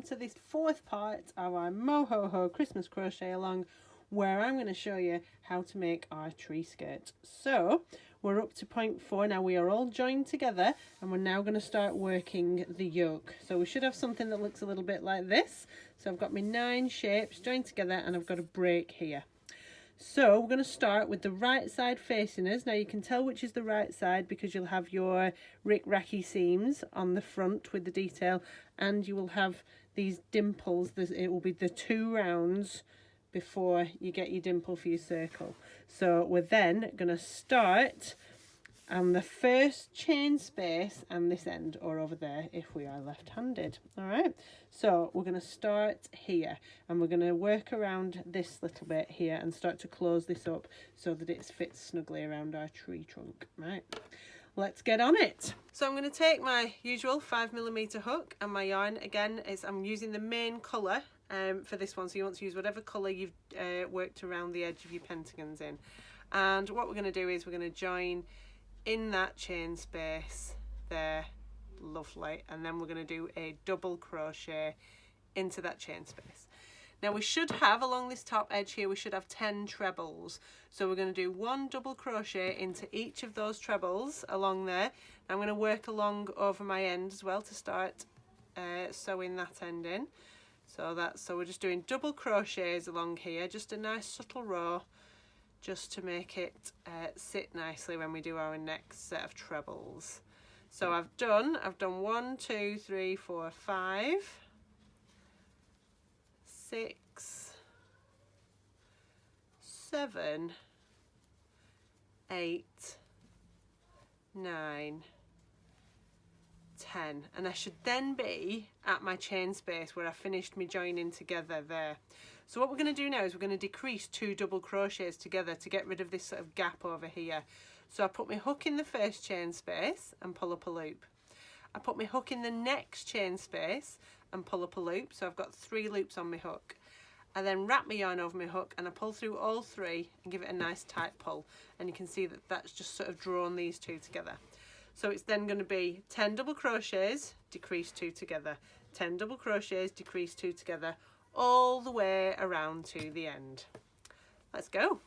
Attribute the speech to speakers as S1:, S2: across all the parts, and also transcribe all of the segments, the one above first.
S1: welcome to this fourth part of our Moho-ho Christmas crochet along, where I'm going to show you how to make our tree skirt. So we're up to point 4 now. We are all joined together and we're now going to start working the yoke. So we should have something that looks a little bit like this. So I've got my 9 shapes joined together and I've got a break here. So we're going to start with the right side facing us. Now you can tell which is the right side because you'll have your rick-racky seams on the front with the detail, and you will have these dimples. It will be the 2 rounds before you get your dimple for your circle. So we're then going to start on the first chain space and this end, or over there if we are left-handed. All right, so we're going to start here and we're going to work around this little bit here and start to close this up so that it fits snugly around our tree trunk. Right, let's get on it. So I'm going to take my usual 5mm hook, and my yarn again is I'm using the main colour for this one, so you want to use whatever colour you've worked around the edge of your pentagons in. And what we're going to do is we're going to join in that chain space there, lovely, and then we're going to do a double crochet into that chain space. Now we should have, along this top edge here, we should have 10 trebles, so we're going to do 1 double crochet into each of those trebles along there. I'm going to work along over my end as well to start sewing that end in. So we're just doing double crochets along here, just a nice subtle row, just to make it sit nicely when we do our next set of trebles. So I've done 1, 2, 3, 4, 5, 6, 7, 8, 9, 10, and I should then be at my chain space where I finished me joining together there. So what we're going to do now is we're going to decrease 2 double crochets together to get rid of this sort of gap over here. So I put my hook in the first chain space and pull up a loop. I put my hook in the next chain space and pull up a loop, so I've got 3 loops on my hook. I then wrap my yarn over my hook and I pull through all 3 and give it a nice tight pull, and you can see that that's just sort of drawn these 2 together. So it's then going to be 10 double crochets, decrease 2 together, 10 double crochets, decrease 2 together, all the way around to the end. Let's go.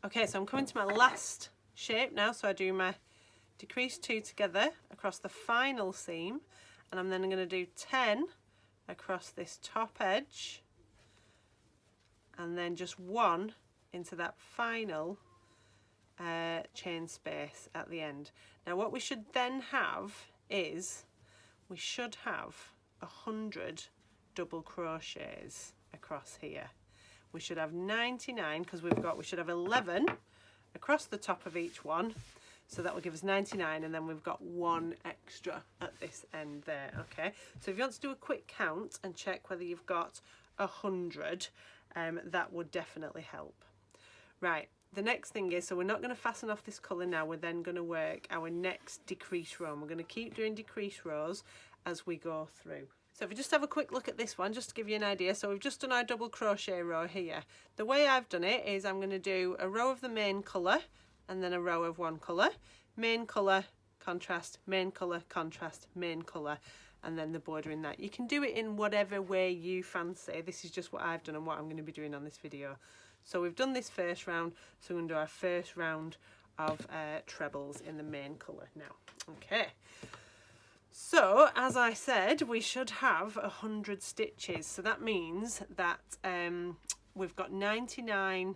S1: Okay, so I'm coming to my last shape now, so I do my decrease 2 together across the final seam, and I'm then going to do 10 across this top edge, and then just 1 into that final chain space at the end. Now what we should then have is we should have 100 double crochets across here. We should have 99 because we should have 11 across the top of each one, so that will give us 99, and then we've got 1 extra at this end there. Okay, so if you want to do a quick count and check whether you've got 100, that would definitely help. Right, the next thing is, so we're not going to fasten off this colour now, we're then going to work our next decrease row, and we're going to keep doing decrease rows as we go through. So if we just have a quick look at this one, just to give you an idea, so we've just done our double crochet row here. The way I've done it is I'm going to do a row of the main colour and then a row of one colour, main colour, contrast, main colour, contrast, main colour, and then the border in that. You can do it in whatever way you fancy. This is just what I've done and what I'm going to be doing on this video. So we've done this first round, so we're going to do our first round of trebles in the main colour now. Okay, so as I said, we should have 100 stitches, so that means that we've got 99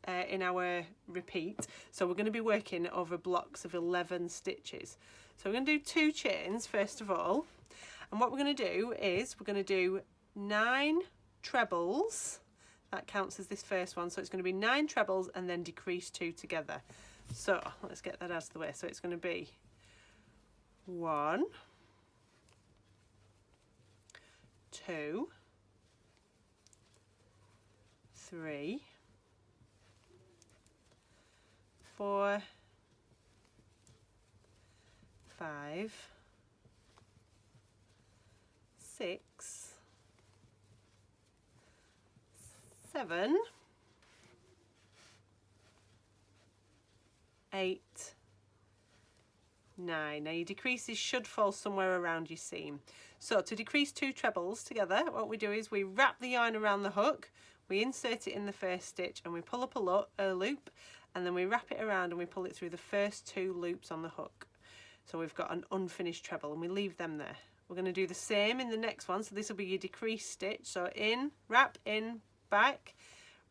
S1: in our repeat, so we're going to be working over blocks of 11 stitches. So we're going to do 2 chains first of all, and what we're going to do is we're going to do 9 trebles. That counts as this first one, so it's going to be 9 trebles and then decrease 2 together. So let's get that out of the way. So it's going to be 1, 2, 3, 4, 5, 6, 7, 8, 9. Now your decreases should fall somewhere around your seam. So to decrease 2 trebles together, what we do is we wrap the yarn around the hook, we insert it in the first stitch and we pull up a loop, and then we wrap it around and we pull it through the first 2 loops on the hook. So we've got an unfinished treble and we leave them there. We're going to do the same in the next one, so this will be your decrease stitch. So in, back,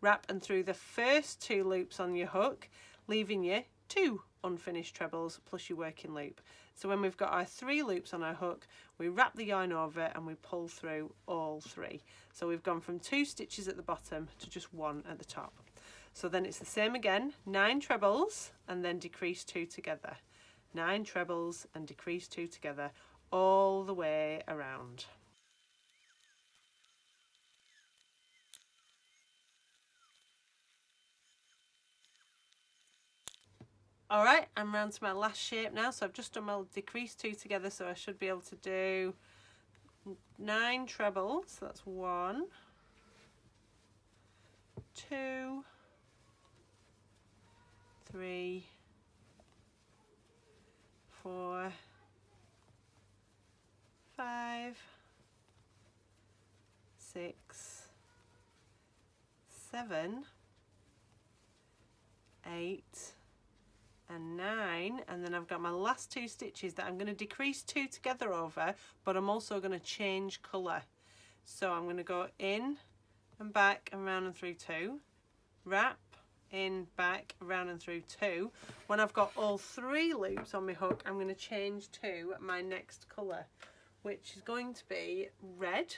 S1: wrap and through the first 2 loops on your hook, leaving you 2 unfinished trebles plus your working loop. So when we've got our 3 loops on our hook, we wrap the yarn over and we pull through all 3. So we've gone from 2 stitches at the bottom to just 1 at the top. So then it's the same again, 9 trebles and then decrease 2 together. 9 trebles and decrease 2 together all the way around. Alright, I'm round to my last shape now, so I've just done my decrease 2 together, so I should be able to do 9 trebles. So that's 1, 2, 3, 4, 5, 6, 7, 8, and 9, and then I've got my last 2 stitches that I'm going to decrease 2 together over, but I'm also going to change colour. So I'm going to go in and back and round and through 2, wrap, in, back, round and through 2. When I've got all 3 loops on my hook, I'm going to change to my next colour, which is going to be red.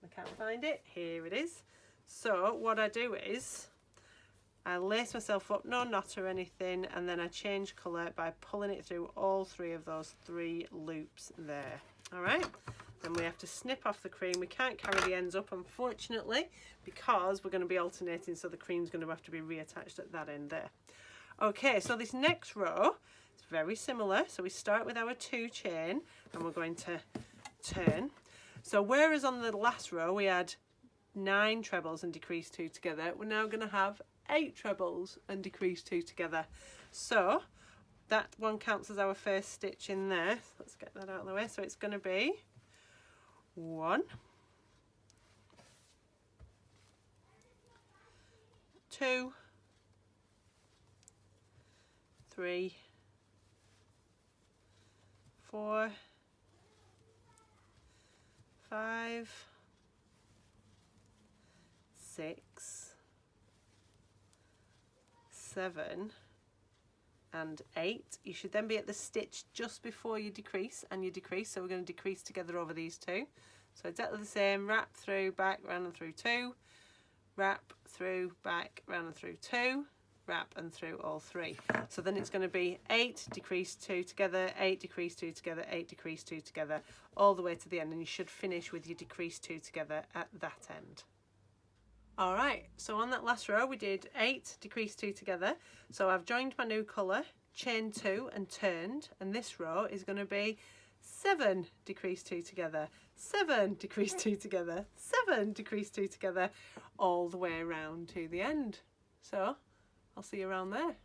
S1: I can't find it, here it is. So what I do is I lace myself up, no knot or anything, and then I change colour by pulling it through all 3 of those 3 loops there. Alright, then we have to snip off the cream. We can't carry the ends up, unfortunately, because we're going to be alternating, so the cream's going to have to be reattached at that end there. Okay, so this next row is very similar. So we start with our 2 chain and we're going to turn. So whereas on the last row we had 9 trebles and decrease 2 together, we're now going to have 8 trebles and decrease 2 together. So that one counts as our first stitch in there. Let's get that out of the way. So it's going to be 1, 2, 3, 4, 5, 6, 7 and 8. You should then be at the stitch just before you decrease, and you decrease, so we're going to decrease together over these 2. So exactly the same, wrap through, back, round and through 2, wrap through, back, round and through 2, wrap and through all 3. So then it's going to be 8, decrease 2 together, 8, decrease 2 together, 8, decrease 2 together, all the way to the end, and you should finish with your decrease 2 together at that end. Alright, so on that last row we did 8, decrease 2 together. So I've joined my new colour, chain 2 and turned, and this row is going to be 7, decrease 2 together, 7, decrease 2 together, 7, decrease 2 together, all the way around to the end. So I'll see you around there.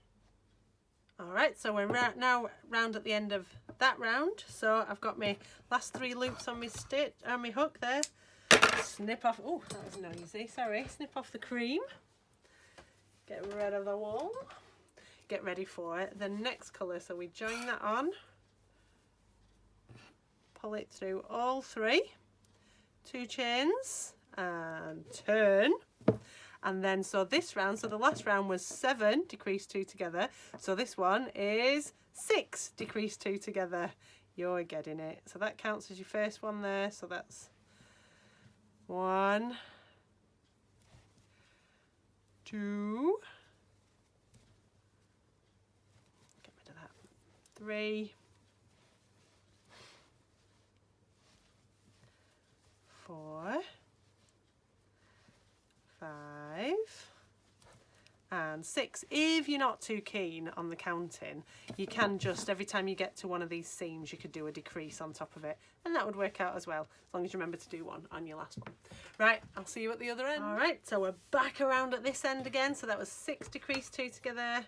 S1: Alright, so we're now round at the end of that round. So I've got my last 3 loops on my stitch, on my hook there. Snip off, oh that was noisy, sorry, snip off the cream, get rid of the wool, get ready for the next colour. So we join that on, pull it through all 3, 2 chains and turn, and then so this round, so the last round was 7, decrease 2 together, so this one is 6, decrease 2 together. You're getting it. So that counts as your first one there, so that's 1, 2, get rid of that, 3, 4, 5 and 6. If you're not too keen on the counting, you can just, every time you get to one of these seams, you could do a decrease on top of it, and that would work out as well, as long as you remember to do one on your last one. Right, I'll see you at the other end. Alright, so we're back around at this end again. So that was 6, decrease 2 together,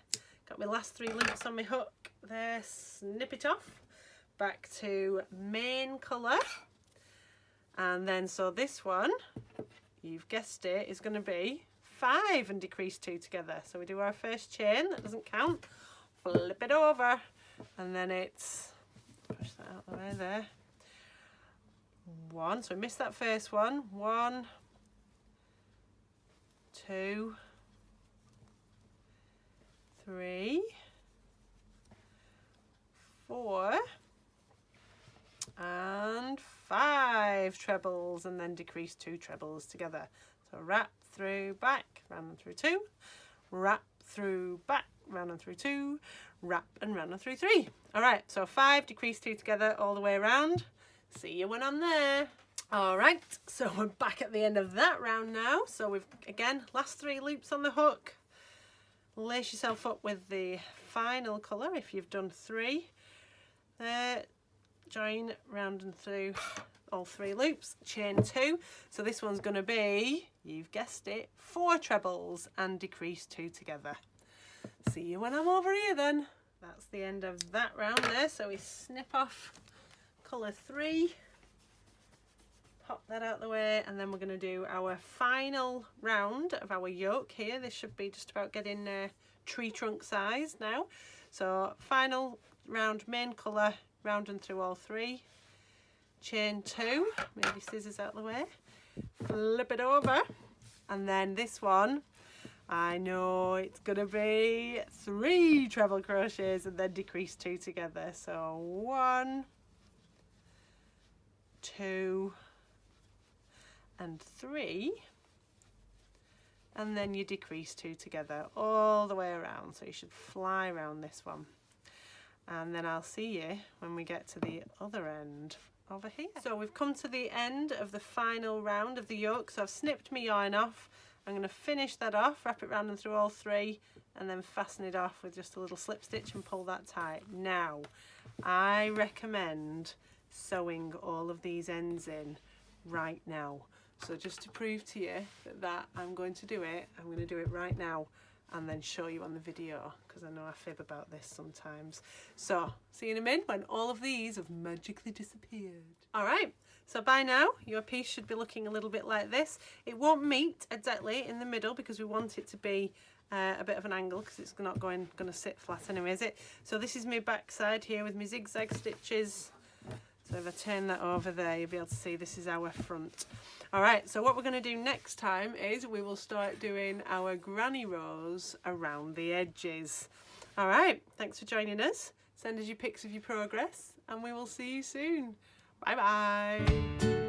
S1: got my last 3 loops on my hook there, snip it off, back to main colour, and then so this one, you've guessed it, is going to be 5 and decrease 2 together. So we do our first chain, that doesn't count, flip it over, and then it's, push that out of the way there, 1, so we missed that first one, 1, 2, 3, 4, and 5 trebles, and then decrease 2 trebles together. So wrap through, back, round and through 2, wrap through, back, round and through 2, wrap and round and through 3. All right, so 5, decrease 2 together all the way around. See you when I'm there. All right, so we're back at the end of that round now. So we've, again, last 3 loops on the hook. Lace yourself up with the final colour if you've done 3. There, join round and through all 3 loops, chain 2. So this one's going to be, you've guessed it, 4 trebles and decrease 2 together. See you when I'm over here then. That's the end of that round there. So we snip off colour 3, pop that out the way, and then we're going to do our final round of our yoke here. This should be just about getting tree trunk size now. So final round, main colour, round and through all 3, chain 2, maybe scissors out the way, flip it over, and then this one, I know it's gonna be 3 treble crochets and then decrease 2 together. So 1, 2, and 3, and then you decrease 2 together all the way around. So you should fly around this one, and then I'll see you when we get to the other end over here. So we've come to the end of the final round of the yoke. So I've snipped my yarn off. I'm going to finish that off, wrap it round and through all 3, and then fasten it off with just a little slip stitch and pull that tight. Now, I recommend sewing all of these ends in right now. So just to prove to you that I'm going to do it, I'm going to do it right now and then show you on the video, because I know I fib about this sometimes. So see you in a minute when all of these have magically disappeared. All right, so by now your piece should be looking a little bit like this. It won't meet exactly in the middle because we want it to be a bit of an angle, because it's not going to sit flat anyway, is it? So this is my back side here with my zigzag stitches. So if I turn that over there, you'll be able to see this is our front. All right, so what we're going to do next time is we will start doing our granny rows around the edges. All right, thanks for joining us. Send us your pics of your progress, and we will see you soon. Bye bye.